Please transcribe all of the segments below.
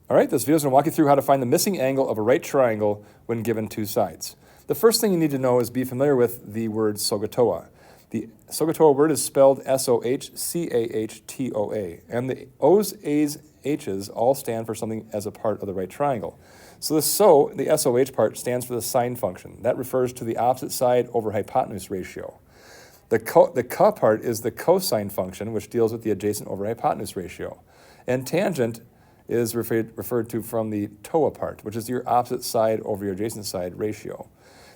All right, this video is going to walk you through how to find the missing angle of a right triangle when given two sides. The first thing you need to know is be familiar with the word SOHCAHTOA. The SOHCAHTOA word is spelled S-O-H-C-A-H-T-O-A, and the O's, A's, H's all stand for something as a part of the right triangle. So the SOH part stands for the sine function. That refers to the opposite side over hypotenuse ratio. The CA part is the cosine function, which deals with the adjacent over hypotenuse ratio. And tangent is referred to from the TOA part, which is your opposite side over your adjacent side ratio.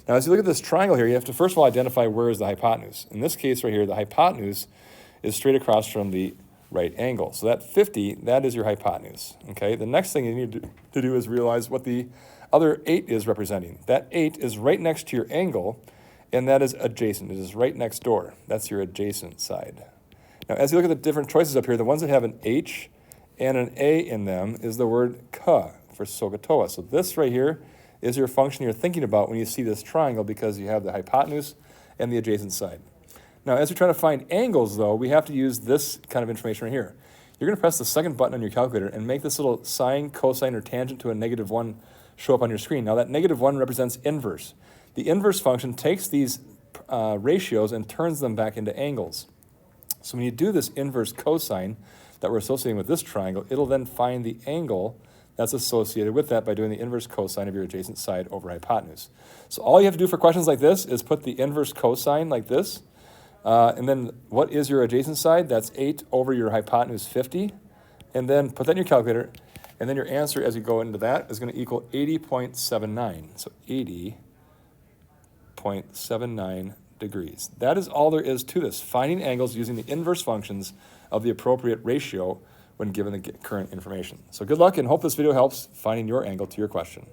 Now, as you look at this triangle here, you have to first of all identify where is the hypotenuse. In this case right here, the hypotenuse is straight across from the right angle. So that 50, that is your hypotenuse, okay? The next thing you need to do is realize what the other 8 is representing. That 8 is right next to your angle, and that is adjacent. It is right next door. That's your adjacent side. Now, as you look at the different choices up here, the ones that have an H and an A in them is the word CA for SOHCAHTOA. So this right here is your function you're thinking about when you see this triangle because you have the hypotenuse and the adjacent side. Now, as you're trying to find angles, though, we have to use this kind of information right here. You're going to press the second button on your calculator and make this little sine, cosine, or tangent to a -1 show up on your screen. Now, that -1 represents inverse. The inverse function takes these ratios and turns them back into angles. So when you do this inverse cosine that we're associating with this triangle, it'll then find the angle that's associated with that by doing the inverse cosine of your adjacent side over hypotenuse. So all you have to do for questions like this is put the inverse cosine like this, and then what is your adjacent side? That's 8 over your hypotenuse 50, and then put that in your calculator, and then your answer as you go into that is going to equal 80.79. So 80.79 degrees. That is all there is to this, finding angles using the inverse functions of the appropriate ratio when given the current information. So good luck and hope this video helps finding your angle to your question.